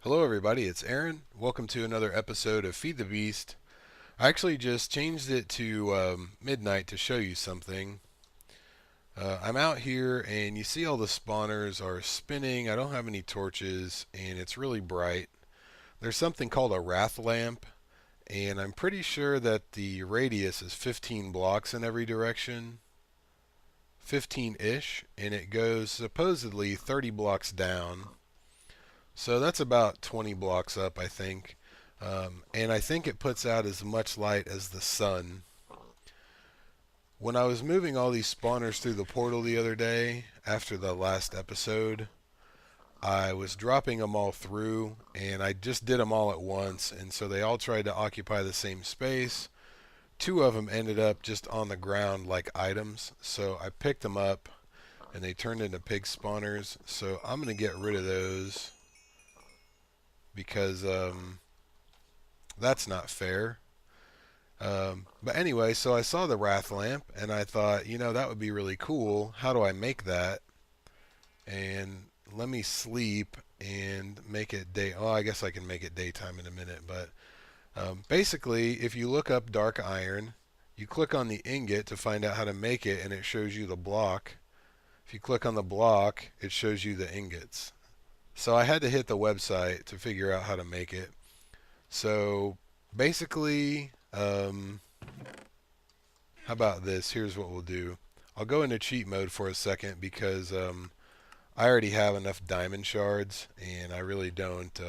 Hello, everybody. It's Aaron. Welcome to another episode of Feed the Beast. I actually just changed it to midnight to show you something. I'm out here, and you see all the spawners are spinning. I don't have any torches, and it's really bright. There's something called a Wrathlamp, and I'm pretty sure that the radius is 15 blocks in every direction, 15-ish, and it goes supposedly 30 blocks down. So that's about 20 blocks up, I think. And I think it puts out as much light as the sun. When I was moving all these spawners through the portal the other day, after the last episode, I was dropping them all through, and I just did them all at once, and so they all tried to occupy the same space. Two of them ended up just on the ground like items, so I picked them up, and they turned into pig spawners, so I'm going to get rid of those because that's not fair. But anyway, so I saw the Wrathlamp and I thought, that would be really cool. How do I make that? And let me sleep and make it day. Oh, I guess I can make it daytime in a minute. But basically, if you look up dark iron, you click on the ingot to find out how to make it, and it shows you the block. If you click on the block, it shows you the ingots. So I had to hit the website to figure out how to make it. So basically, how about this? Here's what we'll do. I'll go into cheat mode for a second because I already have enough diamond shards, and I really don't.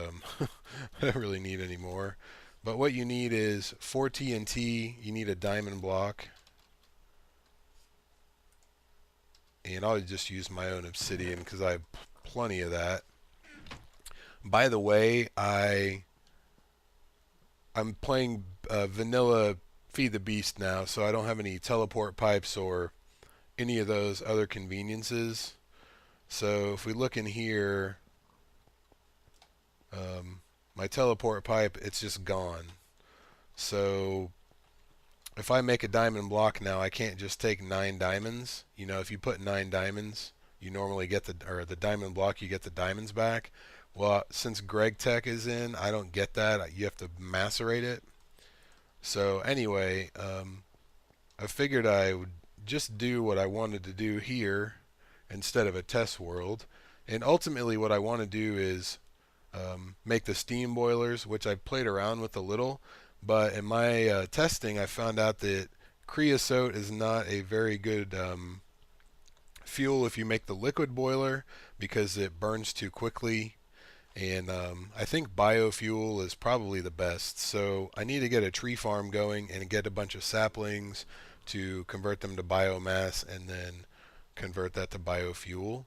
I don't really need any more. But what you need is 4 TNT. You need a diamond block, and I'll just use my own obsidian because I have plenty of that. By the way, I'm playing vanilla Feed the Beast now, so I don't have any teleport pipes or any of those other conveniences. So if we look in here, my teleport pipe, it's just gone. So if I make a diamond block now, I can't just take 9 diamonds. If you put 9 diamonds, you normally get the diamond block, you get the diamonds back. Well, since Greg Tech is in, I don't get that. You have to macerate it. So anyway, I figured I would just do what I wanted to do here instead of a test world. And ultimately what I want to do is make the steam boilers, which I've played around with a little. But in my testing, I found out that creosote is not a very good fuel if you make the liquid boiler because it burns too quickly. And I think biofuel is probably the best. So I need to get a tree farm going and get a bunch of saplings to convert them to biomass and then convert that to biofuel.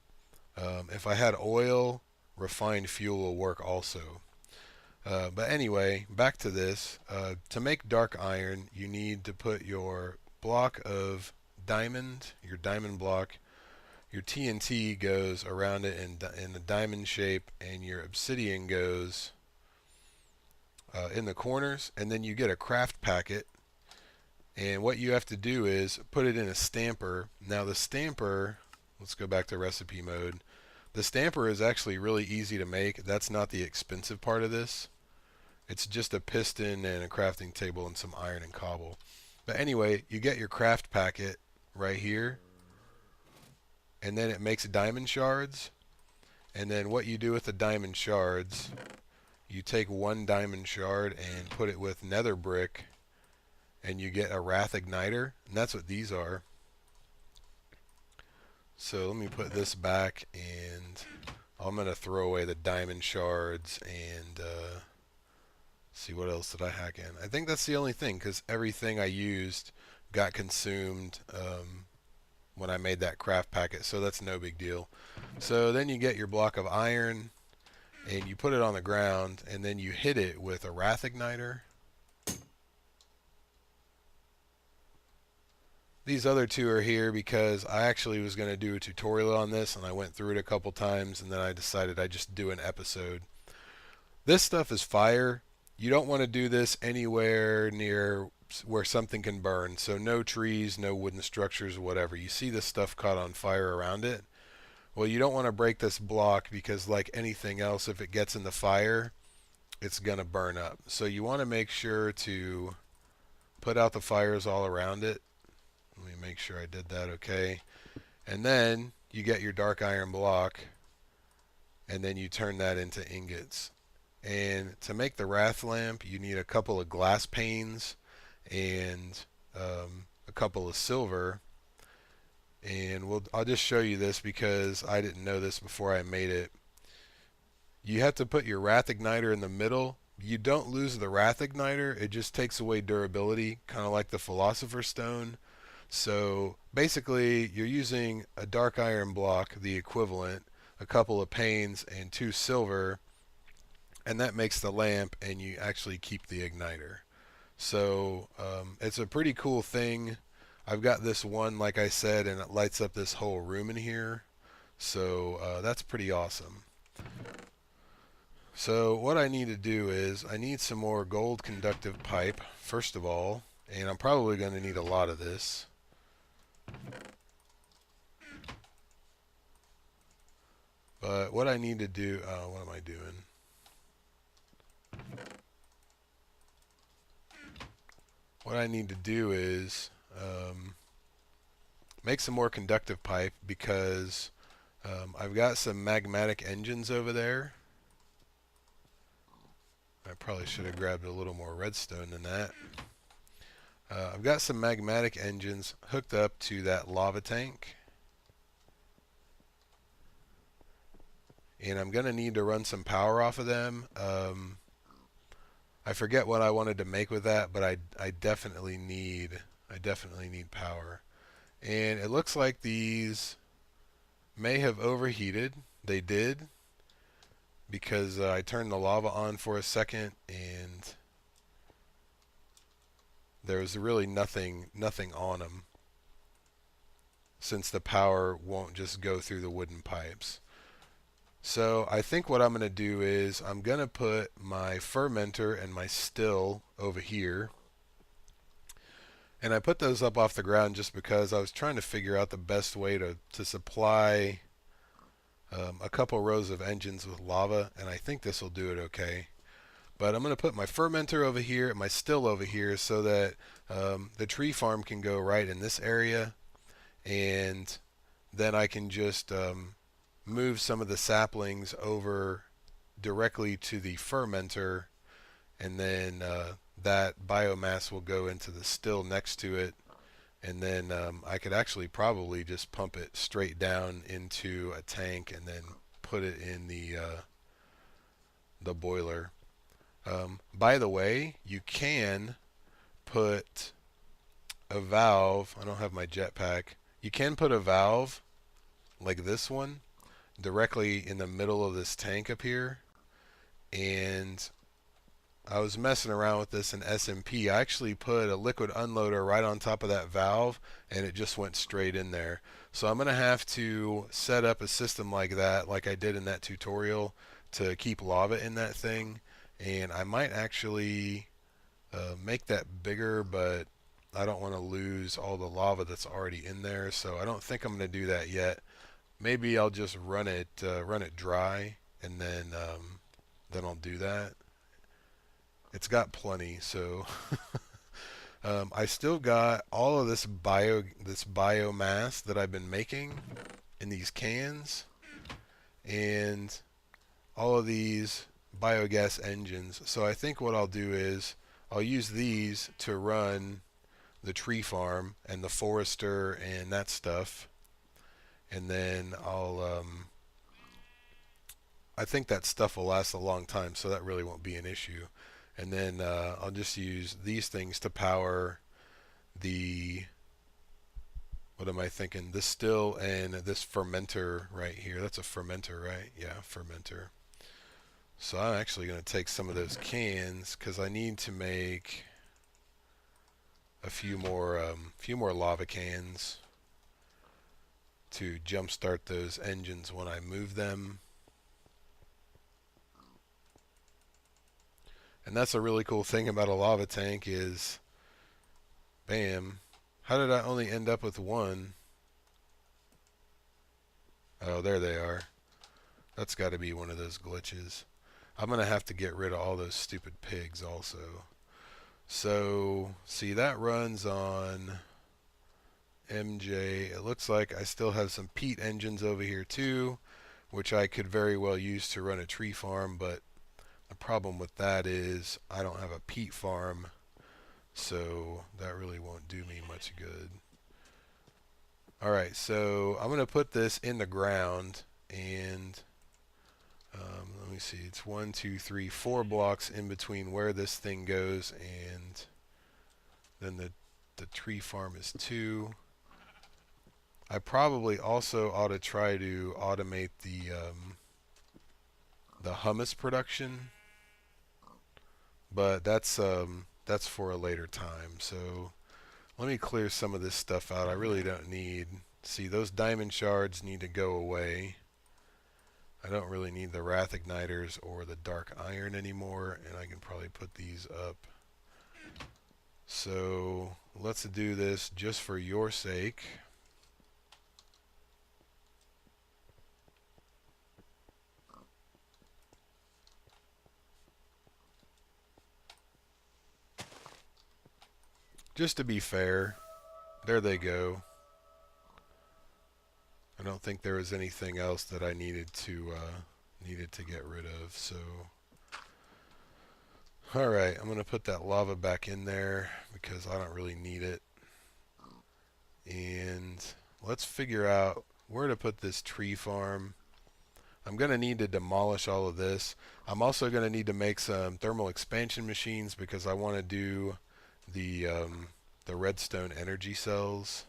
If I had oil, refined fuel will work also. But anyway, back to this. To make dark iron, you need to put your block of diamond, your diamond block. Your TNT goes around it in a diamond shape, and your obsidian goes in the corners, and then you get a craft packet. And what you have to do is put it in a stamper. Now the stamper, let's go back to recipe mode. The stamper is actually really easy to make. That's not the expensive part of this. It's just a piston and a crafting table and some iron and cobble. But anyway, you get your craft packet right here, and then it makes diamond shards. And then what you do with the diamond shards, you take 1 diamond shard and put it with nether brick, and you get a wrath igniter, and that's what these are. So let me put this back, and I'm going to throw away the diamond shards and see what else did I hack in. I think that's the only thing, because everything I used got consumed when I made that craft packet, so that's no big deal. So then you get your block of iron and you put it on the ground, and then you hit it with a wrath igniter. These other two are here because I actually was going to do a tutorial on this, and I went through it a couple times, and then I decided I'd just do an episode. This stuff is fire. You don't want to do this anywhere near where something can burn. So no trees, no wooden structures, whatever. You see this stuff caught on fire around it. Well, you don't want to break this block because like anything else, if it gets in the fire, it's going to burn up. So you want to make sure to put out the fires all around it. Let me make sure I did that okay. And then you get your dark iron block, and then you turn that into ingots. And to make the wrath lamp, you need a couple of glass panes and a couple of silver. And I'll just show you this because I didn't know this before I made it. You have to put your wrath igniter in the middle. You don't lose the wrath igniter, it just takes away durability, kind of like the philosopher's stone. So basically, you're using a dark iron block, the equivalent, a couple of panes, and 2 silver, and that makes the lamp, and you actually keep the igniter. So it's a pretty cool thing. I've got this one, like I said, and it lights up this whole room in here. So that's pretty awesome. So what I need to do is I need some more gold conductive pipe, first of all, and I'm probably going to need a lot of this. But what I need to do, what am I doing? What I need to do is make some more conductive pipe because I've got some magmatic engines over there. I probably should have grabbed a little more redstone than that. I've got some magmatic engines hooked up to that lava tank. And I'm going to need to run some power off of them. I forget what I wanted to make with that, but I definitely need power. And it looks like these may have overheated. They did because I turned the lava on for a second and there was really nothing on them since the power won't just go through the wooden pipes. So I think what I'm going to do is I'm going to put my fermenter and my still over here. And I put those up off the ground just because I was trying to figure out the best way to supply a couple rows of engines with lava, and I think this will do it okay. But I'm going to put my fermenter over here and my still over here so that the tree farm can go right in this area, and then I can just move some of the saplings over directly to the fermenter, and then that biomass will go into the still next to it, and then I could actually probably just pump it straight down into a tank and then put it in the boiler. By the way, you can put a valve. I don't have my jetpack. You can put a valve like this one directly in the middle of this tank up here, and I was messing around with this in SMP. I actually put a liquid unloader right on top of that valve, and it just went straight in there. So I'm going to have to set up a system like that, like I did in that tutorial, to keep lava in that thing. And I might actually make that bigger, but I don't want to lose all the lava that's already in there. So I don't think I'm going to do that yet. Maybe I'll just run it dry, and then I'll do that. It's got plenty, so I still got all of this biomass that I've been making in these cans, and all of these biogas engines. So I think what I'll do is I'll use these to run the tree farm and the forester and that stuff, and then I think that stuff will last a long time, so that really won't be an issue. And then I'll just use these things to power the, what am I thinking? This still and this fermenter right here. That's a fermenter, right? Yeah, fermenter. So I'm actually going to take some of those cans because I need to make a few more lava cans to jumpstart those engines when I move them. And that's a really cool thing about a lava tank is, bam, how did I only end up with one? Oh, there they are. That's got to be one of those glitches. I'm going to have to get rid of all those stupid pigs also. So, see, that runs on MJ. It looks like I still have some peat engines over here too, which I could very well use to run a tree farm, but the problem with that is I don't have a peat farm, so that really won't do me much good. Alright, so I'm going to put this in the ground, and let me see, it's 1, 2, 3, 4 blocks in between where this thing goes, and then the tree farm is 2. I probably also ought to try to automate the hummus production, but that's for a later time. So let me clear some of this stuff out. I really don't need. See, those diamond shards need to go away. I don't really need the wrath igniters or the dark iron anymore, and I can probably put these up. So let's do this just for your sake. Just to be fair, there they go. I don't think there was anything else that I needed to get rid of. So, all right, I'm gonna put that lava back in there because I don't really need it. And let's figure out where to put this tree farm. I'm gonna need to demolish all of this. I'm also gonna need to make some thermal expansion machines because I want to do the redstone energy cells,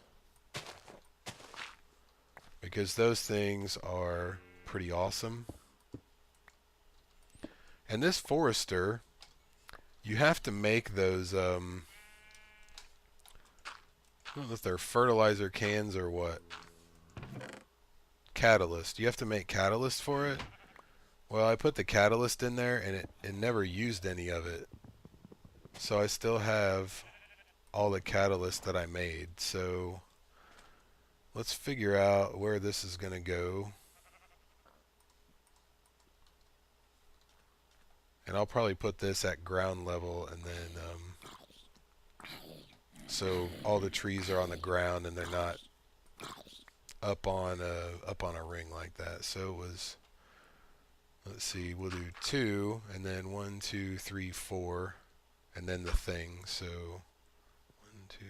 because those things are pretty awesome. And this forester, you have to make those, I don't know if they're fertilizer cans or what. Catalyst. You have to make catalyst for it. Well, I put the catalyst in there and it never used any of it. So I still have all the catalyst that I made. So let's figure out where this is going to go. And I'll probably put this at ground level, and then so all the trees are on the ground and they're not up on a ring like that. So it was, let's see, we'll do 2 and then 1, 2, 3, 4 and then the thing. So 1, 2.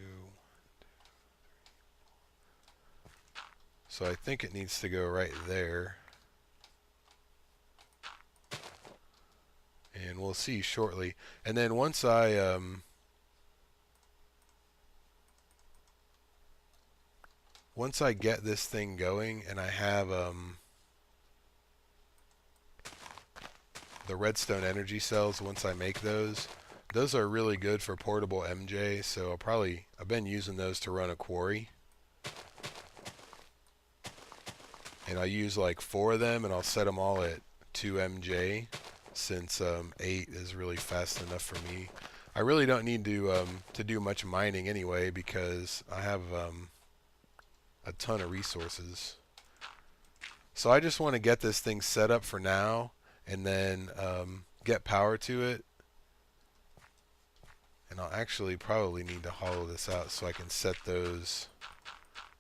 So I think it needs to go right there. And we'll see shortly. And then once I get this thing going and I have the redstone energy cells, once I make those are really good for portable MJ. So I've been using those to run a quarry. And I use like 4 of them, and I'll set them all at 2 MJ, since 8 is really fast enough for me. I really don't need to do much mining anyway because I have a ton of resources. So I just want to get this thing set up for now, and then get power to it. And I'll actually probably need to hollow this out so I can set those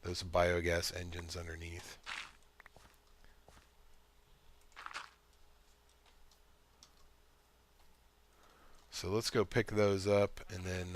biogas engines underneath. So let's go pick those up, and then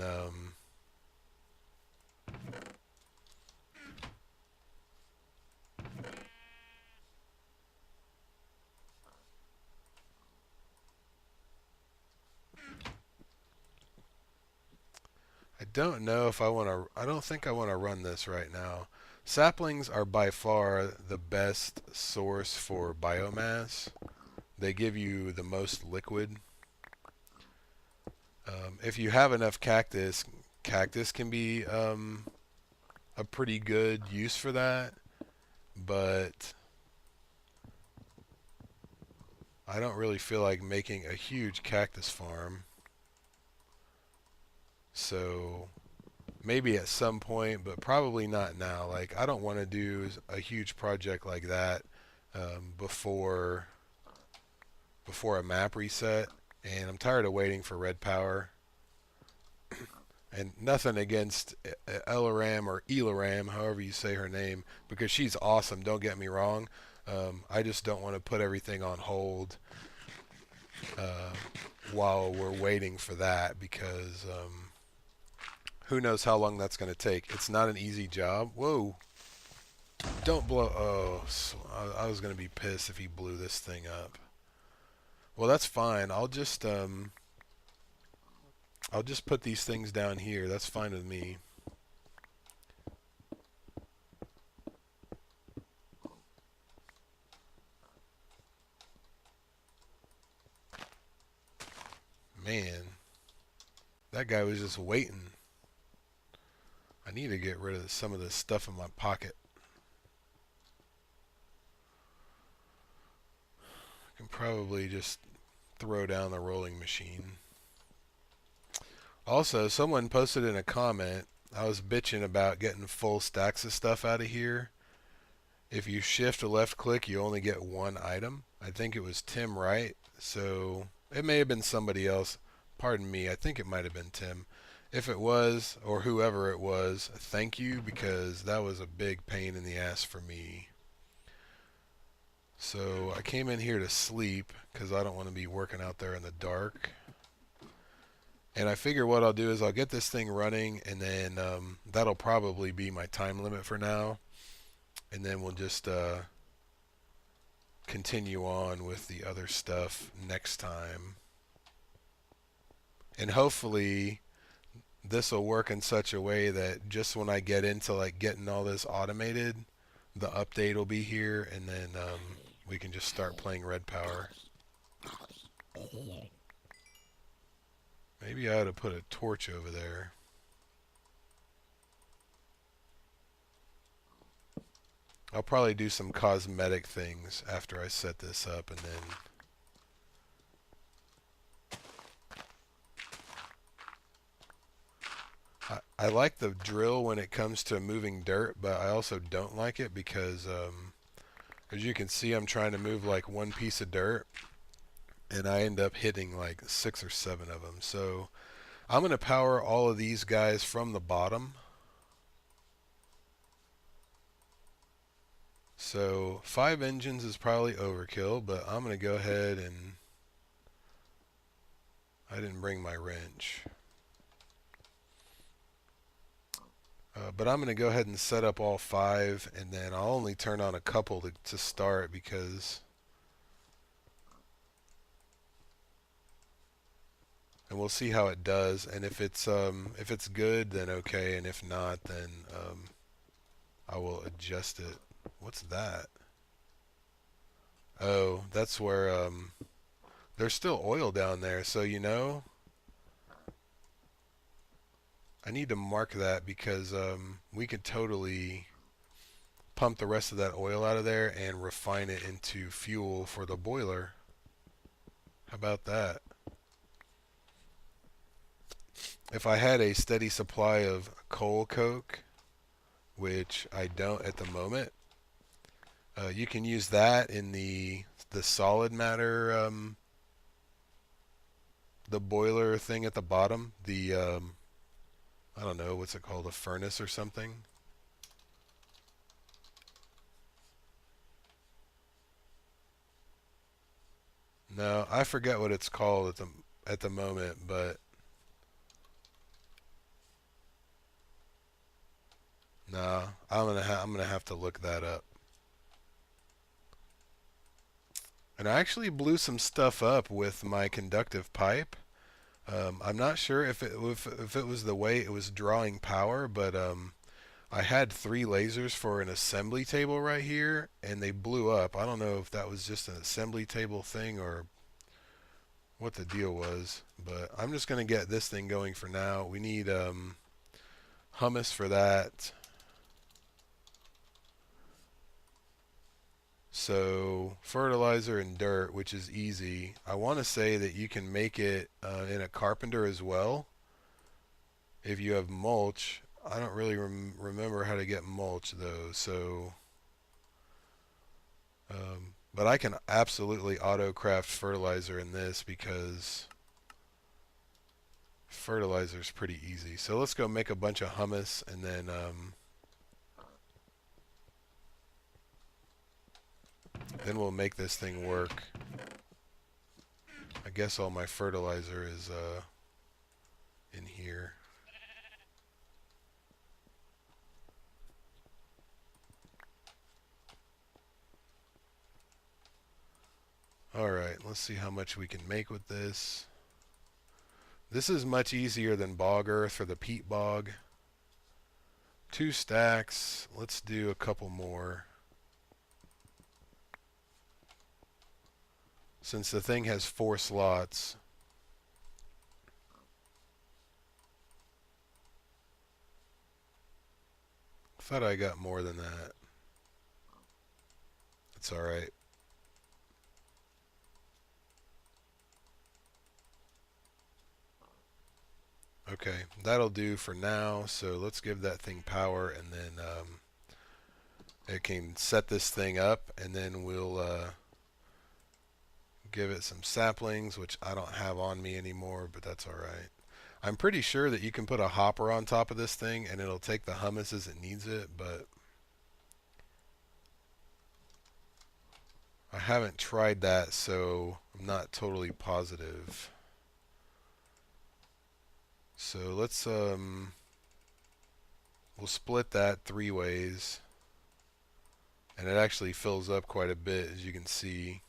I don't know if I want to. I don't think I want to run this right now. Saplings are by far the best source for biomass. They give you the most liquid. If you have enough cactus can be a pretty good use for that, but I don't really feel like making a huge cactus farm. So maybe at some point, but probably not now. Like, I don't want to do a huge project like that before before a map reset, and I'm tired of waiting for red power. And nothing against Elaram or Elaram, however you say her name, because she's awesome. Don't get me wrong. I just don't want to put everything on hold uh, while we're waiting for that, because who knows how long that's going to take. It's not an easy job. Whoa. Don't blow. Oh, I was going to be pissed if he blew this thing up. Well, that's fine. I'll just put these things down here. That's fine with me. Man, that guy was just waiting. I need to get rid of some of this stuff in my pocket. I can probably just throw down the rolling machine. Also, someone posted in a comment, I was bitching about getting full stacks of stuff out of here. If you shift or left click, you only get one item. I think it was Tim Wright, so it may have been somebody else. Pardon me, I think it might have been Tim. If it was, or whoever it was, thank you, because that was a big pain in the ass for me. So I came in here to sleep because I don't want to be working out there in the dark. And I figure what I'll do is I'll get this thing running, and then that'll probably be my time limit for now. And then we'll just continue on with the other stuff next time. And hopefully this will work in such a way that just when I get into like getting all this automated, the update will be here, and then we can just start playing Red Power. Maybe I ought to put a torch over there. I'll probably do some cosmetic things after I set this up, and then I like the drill when it comes to moving dirt, but I also don't like it because as you can see, I'm trying to move like one piece of dirt, and I end up hitting like 6 or 7 of them. So I'm going to power all of these guys from the bottom. So 5 engines is probably overkill, but I'm going to go ahead and I didn't bring my wrench. But I'm going to go ahead and set up all 5, and then I'll only turn on a couple to start, because and we'll see how it does, and if it's good, then okay, and if not, then I will adjust it. What's that? Oh, that's where there's still oil down there, so I need to mark that, because we could totally pump the rest of that oil out of there and refine it into fuel for the boiler. How about that? If I had a steady supply of coal coke, which I don't at the moment, you can use that in the solid matter, the boiler thing at the bottom, the I don't know, what's it called, a furnace or something. No, I forget what it's called at the moment, but no, I'm gonna have to look that up. And I actually blew some stuff up with my conductive pipe. I'm not sure if it was the way it was drawing power, but I had 3 lasers for an assembly table right here, and they blew up. I don't know if that was just an assembly table thing or what the deal was, but I'm just going to get this thing going for now. We need hummus for that. So fertilizer and dirt, which is easy. I want to say that you can make it in a carpenter as well if you have mulch. I don't really remember how to get mulch though, so But I can absolutely auto craft fertilizer in this because fertilizer is pretty easy. So let's go make a bunch of hummus, and then we'll make this thing work. I guess all my fertilizer is in here. Alright, let's see how much we can make with this. This is much easier than bog earth or the peat bog. 2 stacks. Let's do a couple more. Since the thing has 4 slots. Thought I got more than that. It's alright. Okay, that'll do for now. So let's give that thing power, and then it can set this thing up, and then we'll give it some saplings, which I don't have on me anymore, but that's alright. I'm pretty sure that you can put a hopper on top of this thing and it'll take the hummus as it needs it, but I haven't tried that, so I'm not totally positive. So let's we'll split that 3 ways, and it actually fills up quite a bit, as you can see.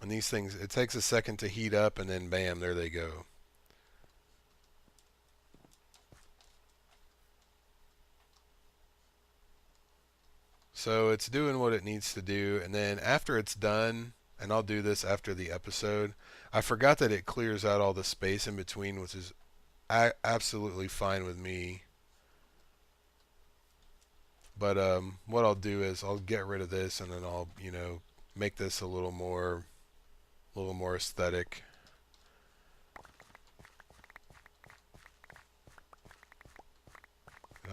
And these things, it takes a second to heat up, and then bam, there they go. So it's doing what it needs to do, and then after it's done, and I'll do this after the episode, I forgot that it clears out all the space in between, which is absolutely fine with me. But what I'll do is I'll get rid of this, and then I'll, make this a little more aesthetic.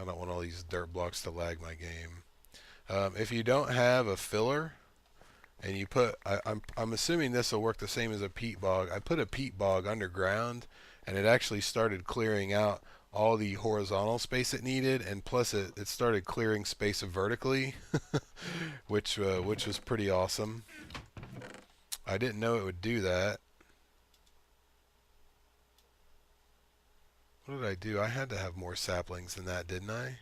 I don't want all these dirt blocks to lag my game. If you don't have a filler, and you put, I'm assuming this will work the same as a peat bog. I put a peat bog underground, and it actually started clearing out all the horizontal space it needed, and plus it started clearing space vertically, which was pretty awesome. I didn't know it would do that. What did I do? I had to have more saplings than that, didn't I?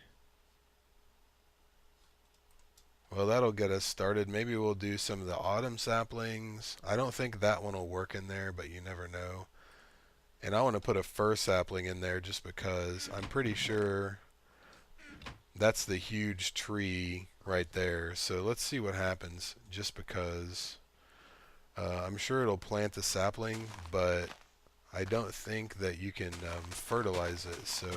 Well, that'll get us started. Maybe we'll do some of the autumn saplings. I don't think that one will work in there, but you never know. And I want to put a fir sapling in there just because I'm pretty sure that's the huge tree right there. So let's see what happens, just because I'm sure it'll plant the sapling, but I don't think that you can fertilize it. So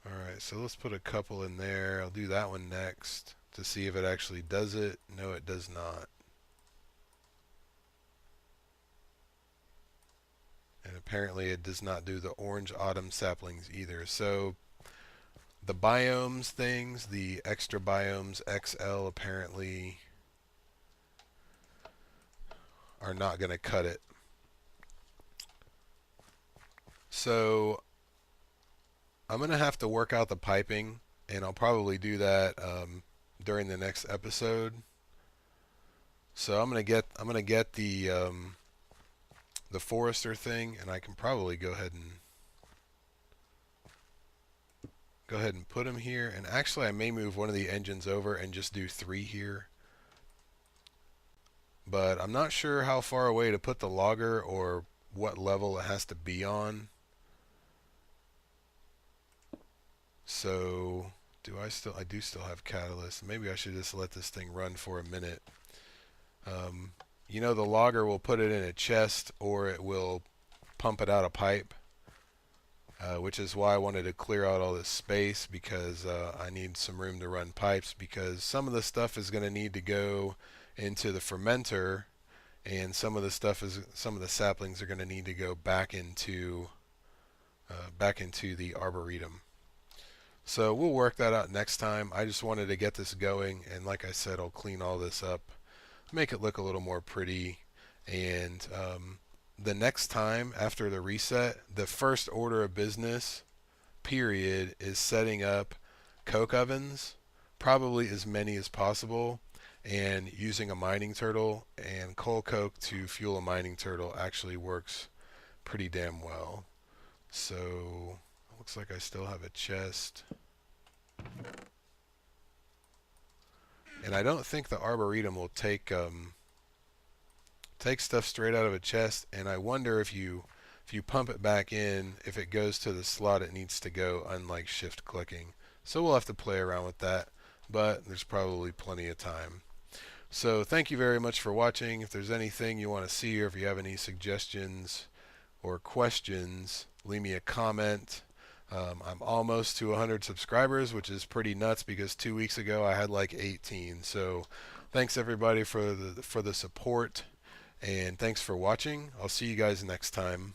alright, so let's put a couple in there. I'll do that one next to see if it actually does it. No, it does not. And apparently it does not do the orange autumn saplings either. So the biomes things, the extra biomes XL, apparently are not going to cut it. So I'm going to have to work out the piping, and I'll probably do that during the next episode. So I'm going to get the forester thing, and I can probably go ahead and put them here. And actually, I may move one of the engines over and just do 3 here. But I'm not sure how far away to put the logger or what level it has to be on. So I do still have catalyst. Maybe I should just let this thing run for a minute. The logger will put it in a chest, or it will pump it out a pipe. which is why I wanted to clear out all this space, because I need some room to run pipes, because some of the stuff is going to need to go into the fermenter, and some of the saplings are going to need to go back into the arboretum. So we'll work that out next time. I just wanted to get this going, and like I said, I'll clean all this up, make it look a little more pretty, and the next time after the reset, the first order of business, period, is setting up coke ovens, probably as many as possible, and using a mining turtle, and coal coke to fuel a mining turtle actually works pretty damn well. So looks like I still have a chest. And I don't think the arboretum will take stuff straight out of a chest, and I wonder if you pump it back in, if it goes to the slot it needs to go, unlike shift clicking. So we'll have to play around with that, but there's probably plenty of time. So thank you very much for watching. If there's anything you want to see, or if you have any suggestions or questions, leave me a comment. I'm almost to 100 subscribers, which is pretty nuts, because 2 weeks ago I had like 18. So thanks everybody for the support, and thanks for watching. I'll see you guys next time.